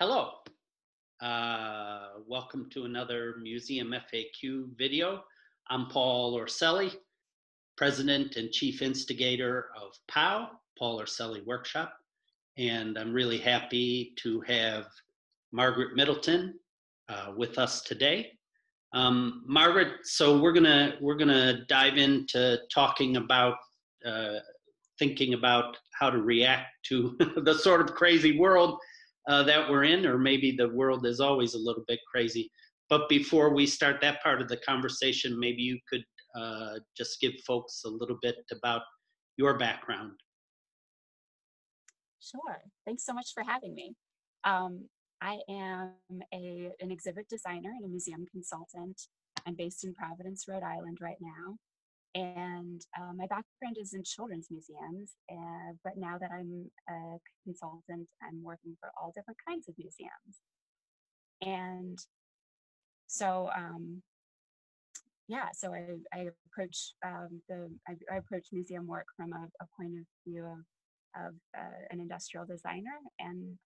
Hello. Welcome to another Museum FAQ video. I'm Paul Orselli, President and Chief Instigator of POW, Paul Orselli Workshop, and I'm really happy to have Margaret Middleton with us today. Margaret, so we're gonna dive into talking about thinking about how to react to the sort of crazy world that we're in, or maybe the world is always a little bit crazy. But before we start that part of the conversation, maybe you could just give folks a little bit about your background. Sure. Thanks so much for having me. Um, I am an exhibit designer and a museum consultant. I'm based in Providence, Rhode Island right now. And my background is in children's museums, but now that I'm a consultant, I'm working for all different kinds of museums. And so, so I approach I approach museum work from a point of view of an industrial designer, and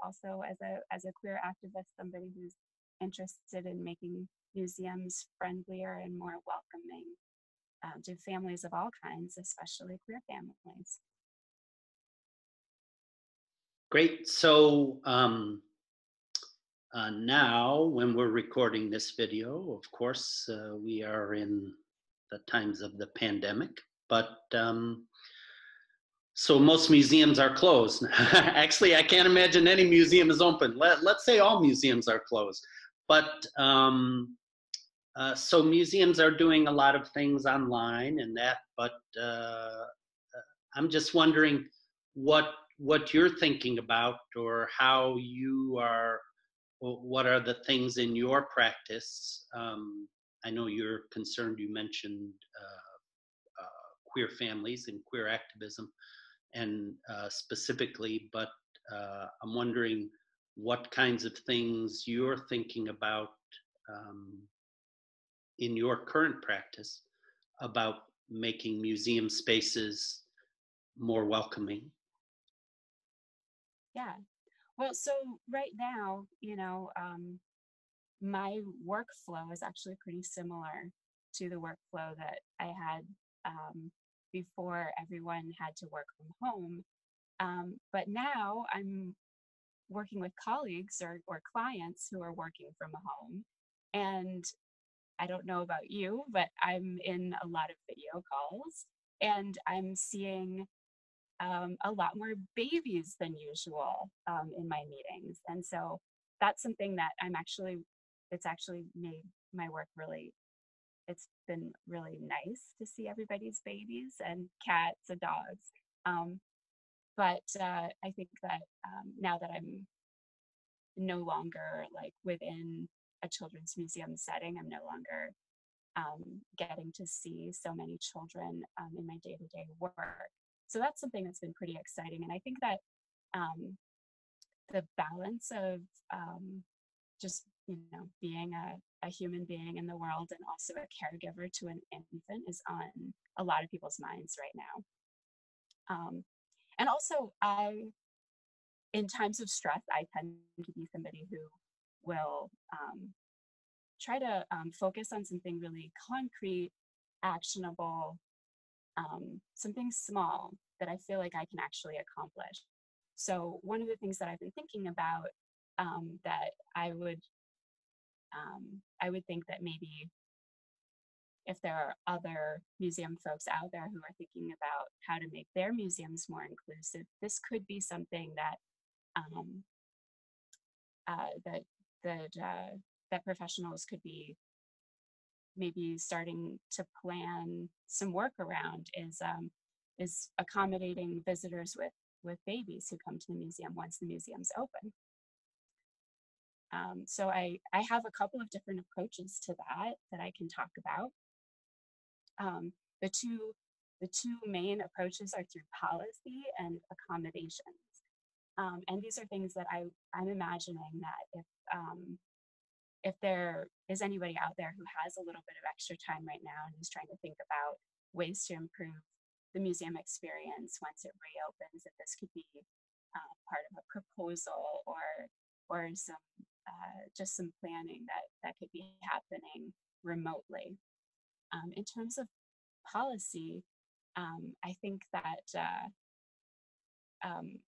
also as a queer activist, somebody who's interested in making museums friendlier and more welcoming to families of all kinds, especially queer families. Great. So now, when we're recording this video, of course, we are in the times of the pandemic, but so most museums are closed. Actually, I can't imagine any museum is open. Let's say all museums are closed. But so museums are doing a lot of things online and that, but I'm just wondering what you're thinking about, or how you are, what are the things in your practice? I know you're concerned, you mentioned queer families and queer activism, and specifically, but I'm wondering what kinds of things you're thinking about in your current practice about making museum spaces more welcoming. Yeah. Well, so right now, my workflow is actually pretty similar to the workflow that I had before everyone had to work from home. But now I'm working with colleagues or clients who are working from home. And I don't know about you, but I'm in a lot of video calls, and I'm seeing a lot more babies than usual in my meetings. And so that's something that it's actually made my work really, it's been really nice to see everybody's babies and cats and dogs. But I think that now that I'm no longer like within a children's museum setting, I'm no longer getting to see so many children in my day-to-day work. So that's something that's been pretty exciting. And I think that the balance of just, being a human being in the world and also a caregiver to an infant is on a lot of people's minds right now. And also, in times of stress, I tend to be somebody who will try to focus on something really concrete, actionable, something small that I feel like I can actually accomplish. So one of the things that I've been thinking about that I would think that maybe if there are other museum folks out there who are thinking about how to make their museums more inclusive, this could be something that that that professionals could be maybe starting to plan some work around, is accommodating visitors with babies who come to the museum once the museum's open. So I have a couple of different approaches to that I can talk about. The two main approaches are through policy and accommodations. And these are things that I'm imagining that if there is anybody out there who has a little bit of extra time right now and is trying to think about ways to improve the museum experience once it reopens, if this could be part of a proposal or or some just some planning that could be happening remotely. In terms of policy, I think that um,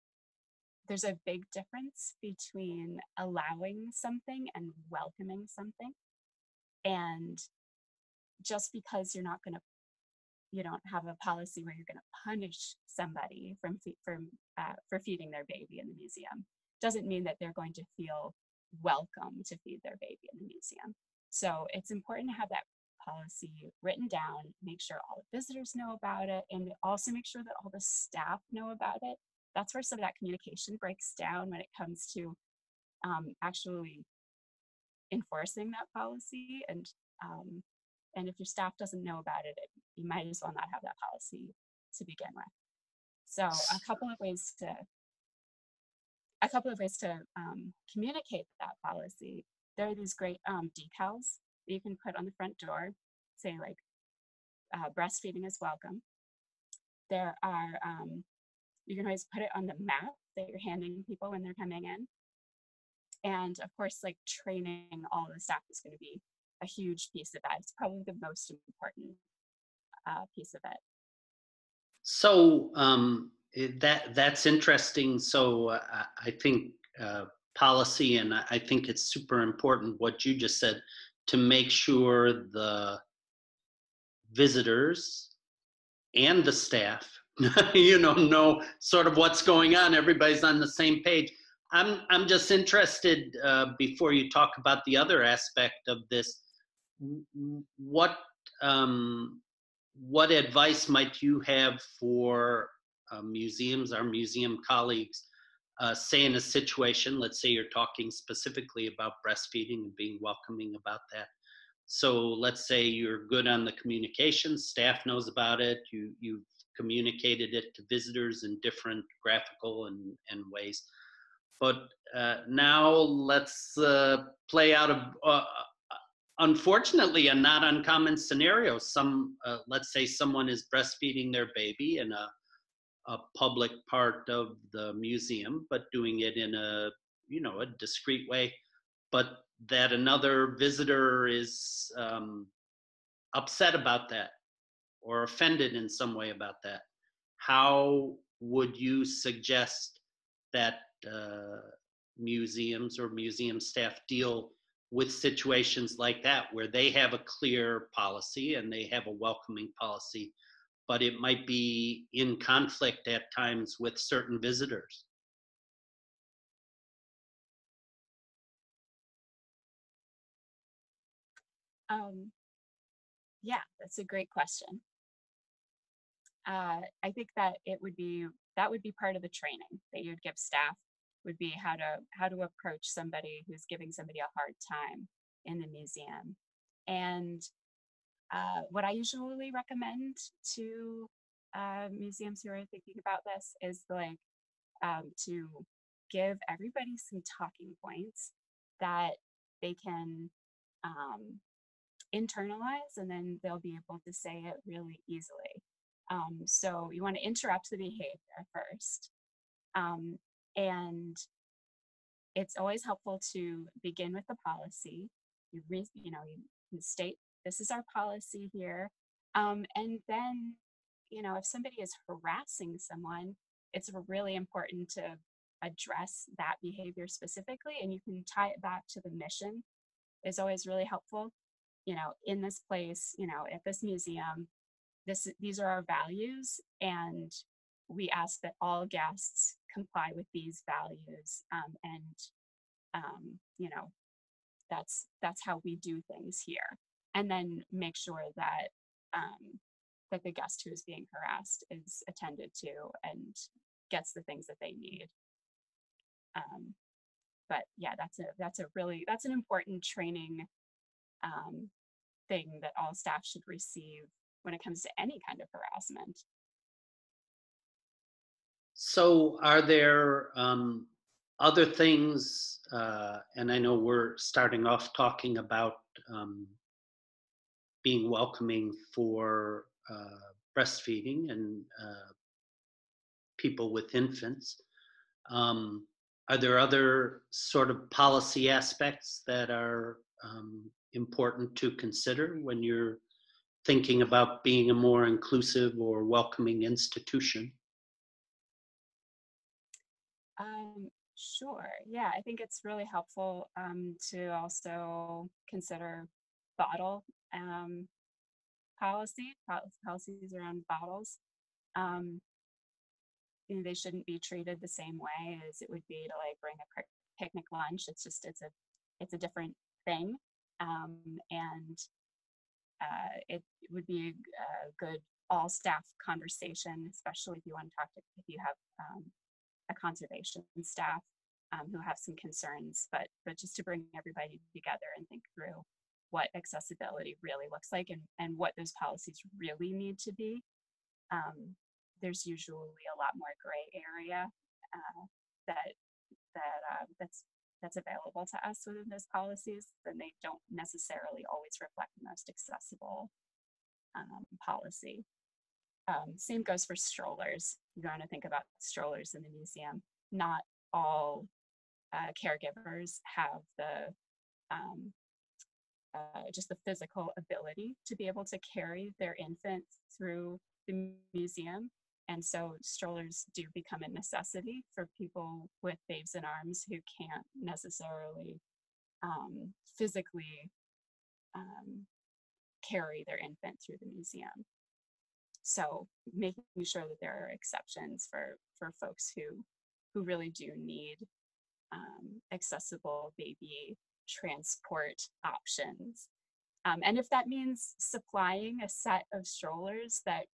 there's a big difference between allowing something and welcoming something. And just because you don't have a policy where you're going to punish somebody for feeding their baby in the museum, doesn't mean that they're going to feel welcome to feed their baby in the museum. So it's important to have that policy written down, make sure all the visitors know about it, and also make sure that all the staff know about it. That's where some of that communication breaks down when it comes to actually enforcing that policy. And if your staff doesn't know about it, you might as well not have that policy to begin with. So a couple of ways to communicate that policy. There are these great decals that you can put on the front door, say like breastfeeding is welcome. There are you can always put it on the map that you're handing people when they're coming in. And of course, like training all of the staff is going to be a huge piece of that. It's probably the most important piece of it. So that's interesting. So I think policy, and I think it's super important what you just said, to make sure the visitors and the staff, know sort of what's going on. Everybody's on the same page. I'm just interested, before you talk about the other aspect of this, what what advice might you have for museums, our museum colleagues, say in a situation, let's say you're talking specifically about breastfeeding and being welcoming about that. So let's say you're good on the communication, staff knows about it, you've communicated it to visitors in different graphical and ways. But now let's play out of, unfortunately, a not uncommon scenario. Let's say someone is breastfeeding their baby in a public part of the museum, but doing it in a discreet way. But that another visitor is upset about that or offended in some way about that. How would you suggest that museums or museum staff deal with situations like that, where they have a clear policy and they have a welcoming policy, but it might be in conflict at times with certain visitors? Yeah, that's a great question. I think that that would be part of the training that you'd give staff, would be how to approach somebody who's giving somebody a hard time in the museum. And what I usually recommend to museums who are thinking about this is like to give everybody some talking points that they can internalize, and then they'll be able to say it really easily. So you want to interrupt the behavior first. And it's always helpful to begin with the policy. You state, this is our policy here. And then, if somebody is harassing someone, it's really important to address that behavior specifically, and you can tie it back to the mission. Is always really helpful. In this place, at this museum, these are our values, and we ask that all guests comply with these values. And that's how we do things here. And then make sure that that the guest who is being harassed is attended to and gets the things that they need. But yeah, that's an important training thing that all staff should receive when it comes to any kind of harassment. So are there other things, and I know we're starting off talking about being welcoming for breastfeeding and people with infants. Are there other sort of policy aspects that are important to consider when you're thinking about being a more inclusive or welcoming institution? Sure. Yeah, I think it's really helpful to also consider bottle um, policies around bottles. Um, they shouldn't be treated the same way as it would be to like bring a picnic lunch. It's a different thing, um, and it would be a good all staff conversation, especially if you want to talk to if you have a conservation staff who have some concerns, but just to bring everybody together and think through what accessibility really looks like and what those policies really need to be. Um, there's usually a lot more gray area that that's available to us within those policies, and they don't necessarily always reflect the most accessible policy. Same goes for strollers. You want to think about strollers in the museum. Not all caregivers have the um, just the physical ability to be able to carry their infant through the museum. And so strollers do become a necessity for people with babes in arms who can't necessarily physically um, carry their infant through the museum. So making sure that there are exceptions for folks who really do need accessible baby transport options. And if that means supplying a set of strollers that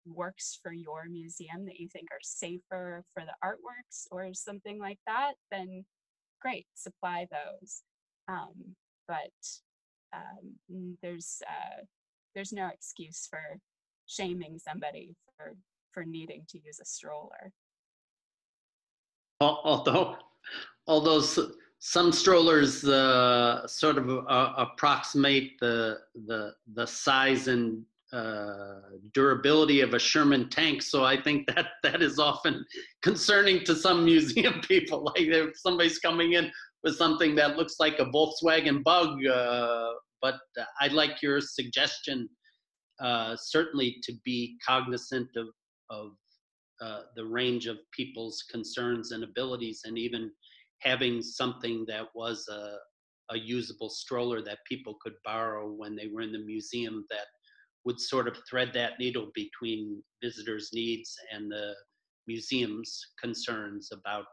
works for your museum that you think are safer for the artworks or something like that, then great, supply those. But there's no excuse for shaming somebody for needing to use a stroller. Although, although some strollers sort of approximate the size and durability of a Sherman tank, so I think that is often concerning to some museum people. Like if somebody's coming in with something that looks like a Volkswagen Bug, but I like your suggestion, certainly to be cognizant of the range of people's concerns and abilities, and even having something that was a usable stroller that people could borrow when they were in the museum that would sort of thread that needle between visitors' needs and the museum's concerns about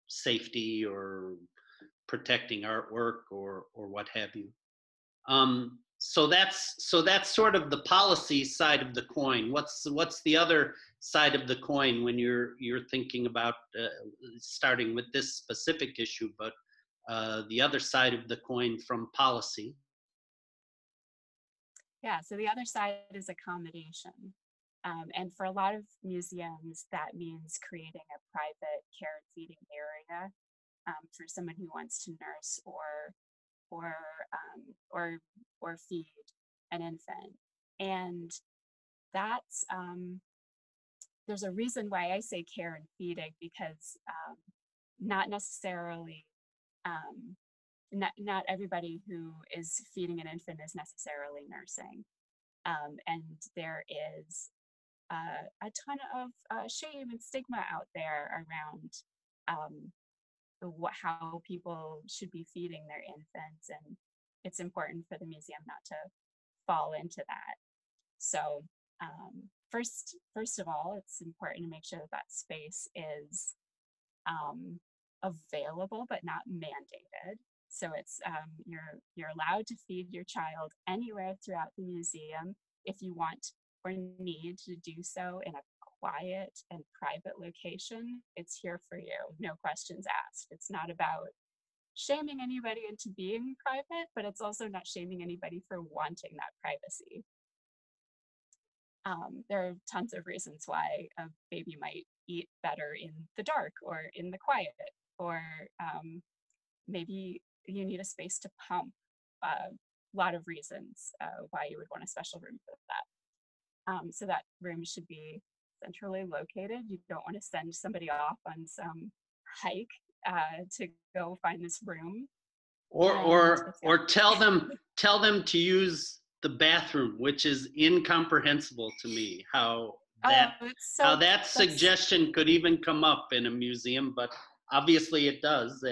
safety or protecting artwork or what have you. So that's sort of the policy side of the coin. What's the other side of the coin when you're thinking about starting with this specific issue, but the other side of the coin from policy? Yeah, so the other side is accommodation. And for a lot of museums, that means creating a private care and feeding area for someone who wants to nurse or or feed an infant. And that's there's a reason why I say care and feeding, because not necessarily not everybody who is feeding an infant is necessarily nursing. And there is a ton of shame and stigma out there around how people should be feeding their infants, and it's important for the museum not to fall into that. So first of all, it's important to make sure that that space is available but not mandated. So it's you're allowed to feed your child anywhere throughout the museum if you want or need to do so in a quiet and private location. It's here for you, no questions asked. It's not about shaming anybody into being private, but it's also not shaming anybody for wanting that privacy. There are tons of reasons why a baby might eat better in the dark or in the quiet, or maybe you need a space to pump. A lot of reasons why you would want a special room for that. So that room should be centrally located. You don't want to send somebody off on some hike to go find this room. Or And tell them to use the bathroom, which is incomprehensible to me. Oh, it's How so that that's suggestion could even come up in a museum, but obviously it does.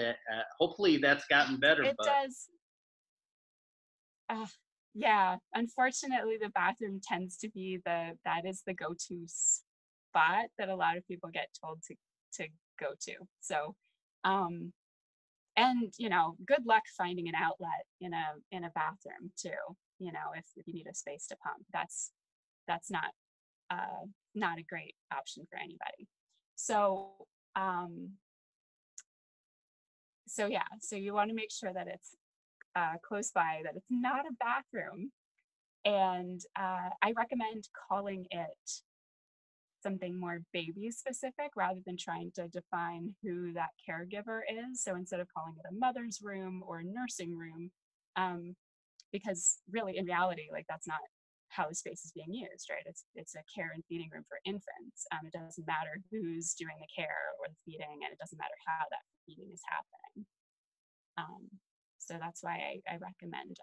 Hopefully that's gotten better. it But does. Uh, yeah, unfortunately, the bathroom tends to be that is the go-to spot that a lot of people get told to go to. So, um, and good luck finding an outlet in a bathroom too. If you need a space to pump, that's not a great option for anybody. So, um, so yeah, so you want to make sure that it's close by, that it's not a bathroom. And I recommend calling it something more baby specific rather than trying to define who that caregiver is. So instead of calling it a mother's room or a nursing room, because really in reality, like that's not how the space is being used, right? It's a care and feeding room for infants. It doesn't matter who's doing the care or the feeding, and it doesn't matter how that feeding is happening. So that's why I recommend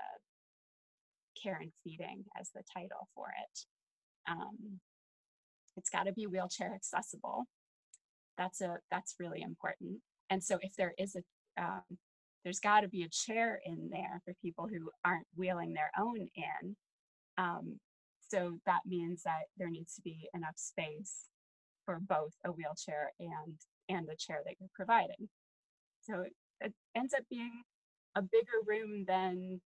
care and feeding as the title for it. It's got to be wheelchair accessible. That's really important. And so if there's got to be a chair in there for people who aren't wheeling their own in. So that means that there needs to be enough space for both a wheelchair and the chair that you're providing. So it ends up being a bigger room than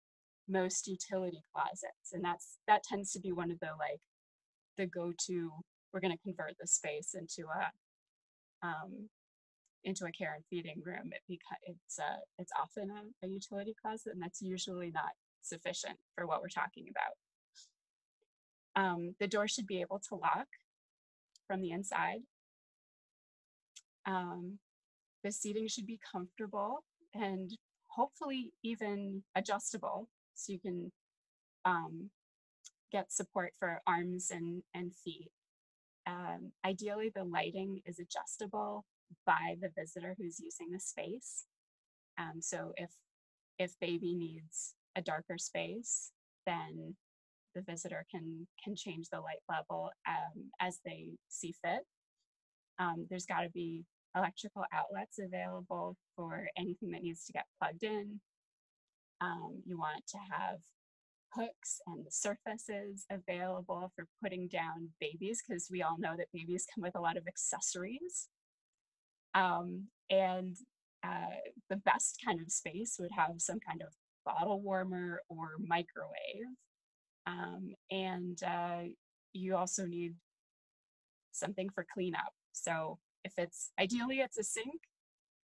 most utility closets, and that tends to be one of the go-to. We're going to convert the space into a care and feeding room. It's often a utility closet, and that's usually not sufficient for what we're talking about. The door should be able to lock from the inside. The seating should be comfortable and hopefully even adjustable, so you can get support for arms and feet. Ideally, the lighting is adjustable by the visitor who's using the space. So if baby needs a darker space, then the visitor can change the light level as they see fit. There's got to be electrical outlets available for anything that needs to get plugged in. You want to have hooks and surfaces available for putting down babies, because we all know that babies come with a lot of accessories. And the best kind of space would have some kind of bottle warmer or microwave. And you also need something for cleanup. So ideally it's a sink,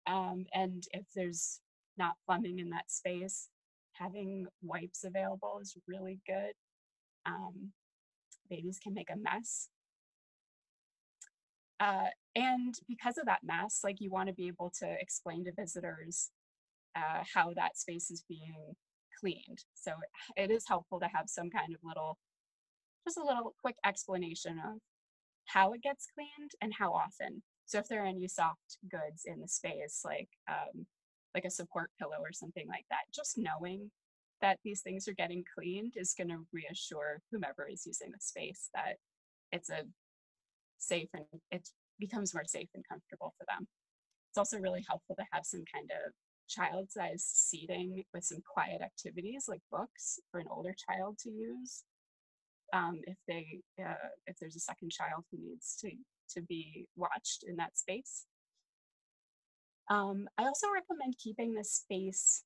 and if there's not plumbing in that space, having wipes available is really good. Babies can make a mess. And because of that mess, like, you want to be able to explain to visitors how that space is being cleaned. So it is helpful to have some kind of just a little quick explanation of how it gets cleaned and how often. So if there are any soft goods in the space, like a support pillow or something like that, just knowing that these things are getting cleaned is going to reassure whomever is using the space that it's it becomes more safe and comfortable for them. It's also really helpful to have some kind of child-sized seating with some quiet activities like books for an older child to use. If there's a second child who needs to be watched in that space. I also recommend keeping the space,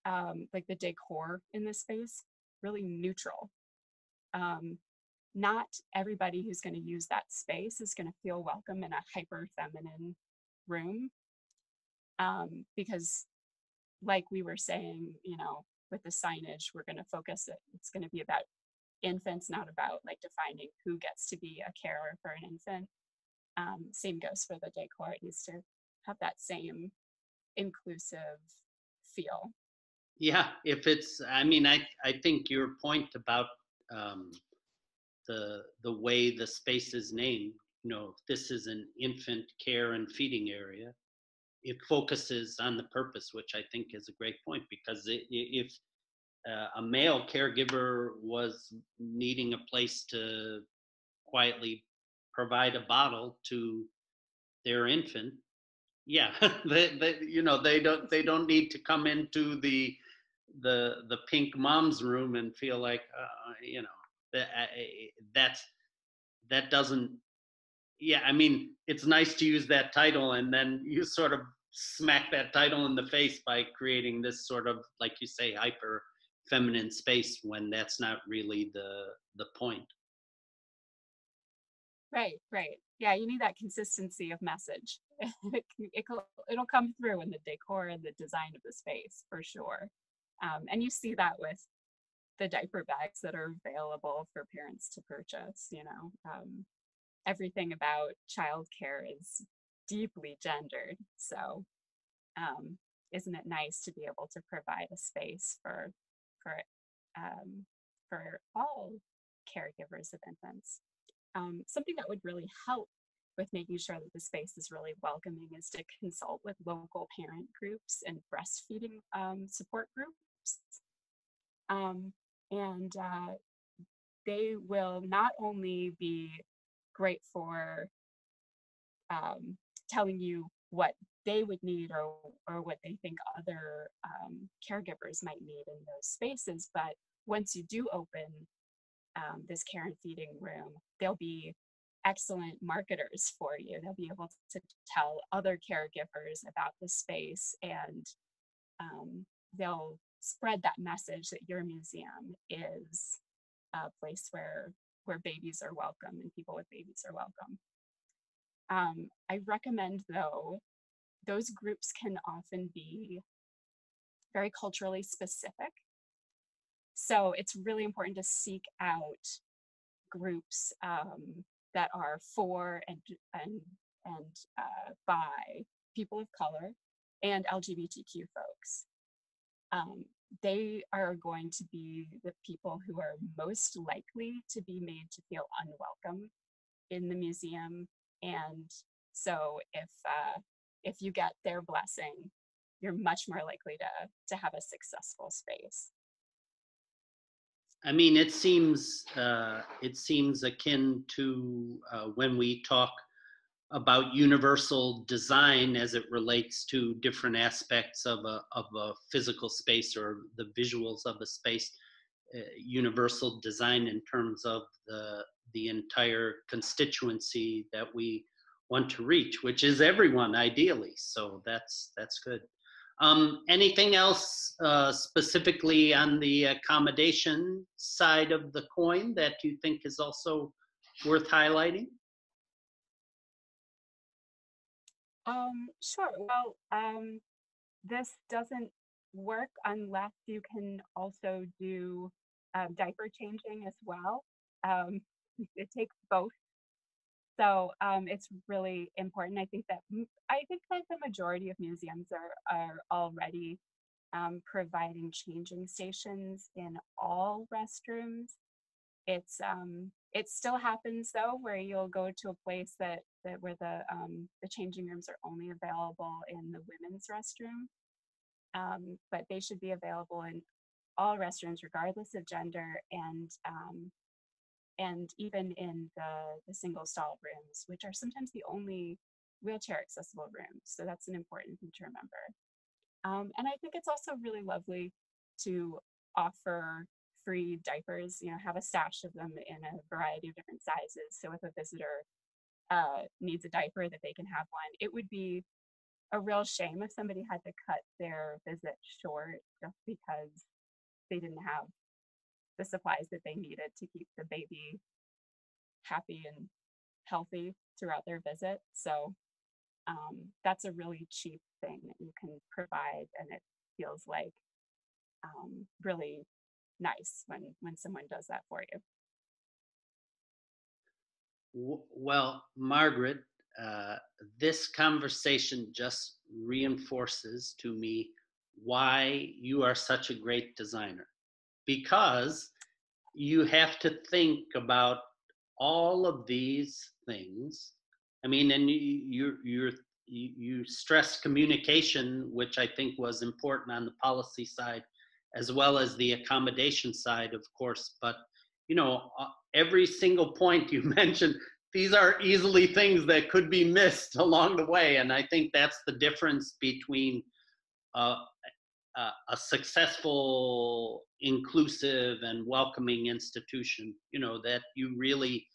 like the decor in the space, really neutral. Not everybody who's going to use that space is going to feel welcome in a hyper feminine room, because, like we were saying, with the signage, we're going to focus it's going to be about infants, not about like defining who gets to be a carer for an infant. Same goes for the decor. It needs to have that same inclusive feel. yeah, I think your point about the way the space is named, if this is an infant care and feeding area, it focuses on the purpose, which I think is a great point, because if a male caregiver was needing a place to quietly provide a bottle to their infant, yeah, they don't need to come into the pink mom's room and feel like that's that doesn't. Yeah, I mean, it's nice to use that title, and then you sort of smack that title in the face by creating this sort of, like you say, hyper feminine space, when that's not really the point. Right, right. Yeah, you need that consistency of message. It'll come through in the decor and the design of the space for sure. And you see that with the diaper bags that are available for parents to purchase. Everything about childcare is deeply gendered. So, um, isn't it nice to be able to provide a space for um, for all caregivers of infants? Something that would really help with making sure that the space is really welcoming is to consult with local parent groups and breastfeeding support groups. Um, and they will not only be great for telling you what they would need, or what they think other caregivers might need in those spaces, but once you do open this care and feeding room, they'll be excellent marketers for you. They'll be able to tell other caregivers about the space, and they'll spread that message that your museum is a place where babies are welcome and people with babies are welcome. I recommend, though, those groups can often be very culturally specific. So it's really important to seek out groups that are for and by people of color and LGBTQ folks. Um, they are going to be the people who are most likely to be made to feel unwelcome in the museum. And so if you get their blessing, you're much more likely to have a successful space. I mean, it seems akin to when we talk about universal design as it relates to different aspects of a physical space, or the visuals of a space. Universal design in terms of the entire constituency that we want to reach, which is everyone ideally. So that's good. Anything else specifically on the accommodation side of the coin that you think is also worth highlighting? Sure. Well, this doesn't work unless you can also do diaper changing as well. Um, it takes both. So it's really important. I think that the majority of museums are already providing changing stations in all restrooms. It still happens though, where you'll go to a place that where the changing rooms are only available in the women's restroom, but they should be available in all restrooms regardless of gender, and even in the single stall rooms, which are sometimes the only wheelchair accessible rooms. So that's an important thing to remember. And I think it's also really lovely to offer free diapers, have a stash of them in a variety of different sizes. So if a visitor needs a diaper, that they can have one. It would be a real shame if somebody had to cut their visit short just because they didn't have the supplies that they needed to keep the baby happy and healthy throughout their visit. So that's a really cheap thing that you can provide, and it feels like really nice when someone does that for you. Well, Margaret, uh, this conversation just reinforces to me why you are such a great designer, because you have to think about all of these things. I mean, and you're you stressed communication, which I think was important on the policy side, as well as the accommodation side, of course. But every single point you mentioned, these are easily things that could be missed along the way, and I think that's the difference between uh, a successful, inclusive, and welcoming institution. That you really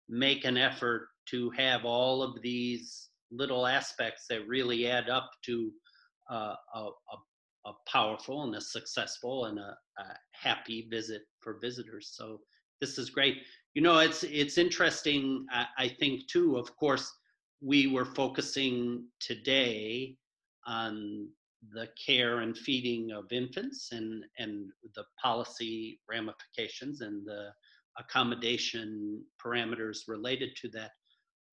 make an effort to have all of these little aspects that really add up to a powerful and a successful and a happy visit for visitors. So this is great. It's interesting. I think too. Of course, we were focusing today on the care and feeding of infants and the policy ramifications and the accommodation parameters related to that.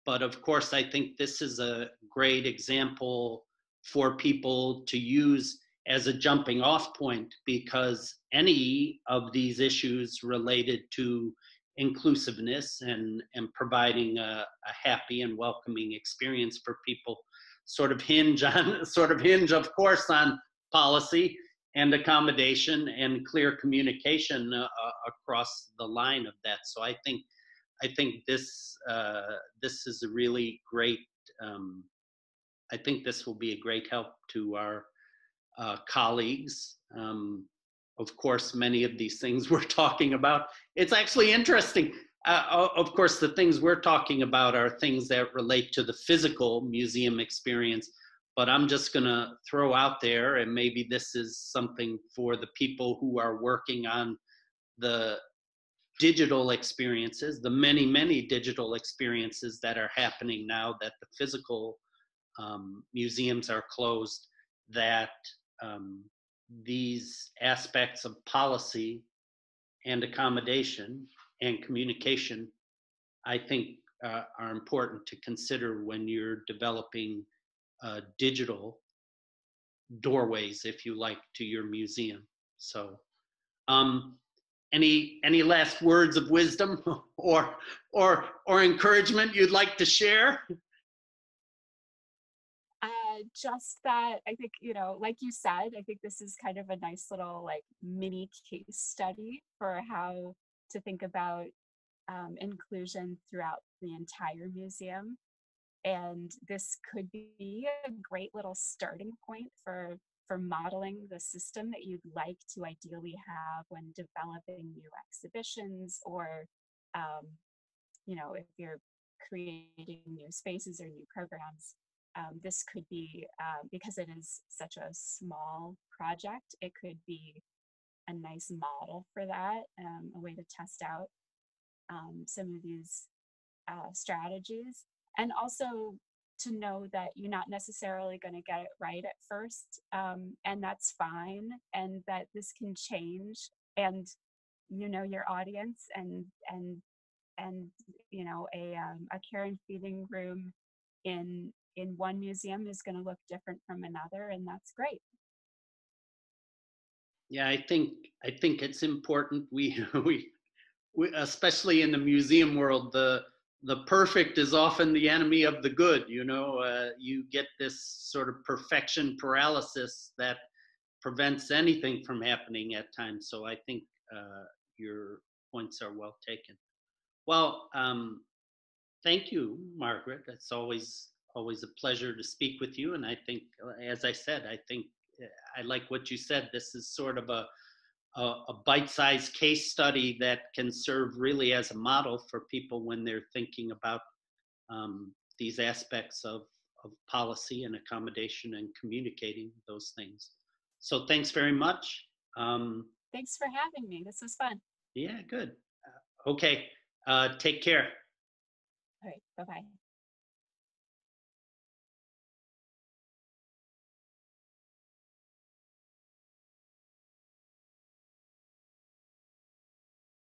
But of course, I think this is a great example for people to use as a jumping off point, because any of these issues related to inclusiveness and providing a happy and welcoming experience for people sort of hinge, of course, on policy and accommodation and clear communication across the line of that. So I think this is a really great. I think this will be a great help to our colleagues. Of course, many of these things we're talking about. It's actually interesting. Of course, the things we're talking about are things that relate to the physical museum experience. But I'm just going to throw out there, and maybe this is something for the people who are working on the digital experiences, the many, many digital experiences that are happening now that the physical museums are closed, that these aspects of policy and accommodation and communication, I think, are important to consider when you're developing digital doorways, if you like, to your museum. So any last words of wisdom or encouragement you'd like to share? Just that I think, like you said, I think this is kind of a nice little like mini case study for how to think about inclusion throughout the entire museum. And this could be a great little starting point for modeling the system that you'd like to ideally have when developing new exhibitions, or if you're creating new spaces or new programs. This could be, because it is such a small project, it could be a nice model for that, a way to test out some of these strategies. And also to know that you're not necessarily going to get it right at first, and that's fine, and that this can change, and your audience, and a care and feeding room in one museum is going to look different from another, and that's great. Yeah, I think it's important. We especially in the museum world, the perfect is often the enemy of the good. You get this sort of perfection paralysis that prevents anything from happening at times. So I think your points are well taken. Well, thank you, Margaret. It's always a pleasure to speak with you. And I think, as I said, I like what you said. This is sort of a bite-sized case study that can serve really as a model for people when they're thinking about these aspects of policy and accommodation and communicating those things. So thanks very much. Thanks for having me. This was fun. Yeah, good. Okay, take care. All right, bye-bye.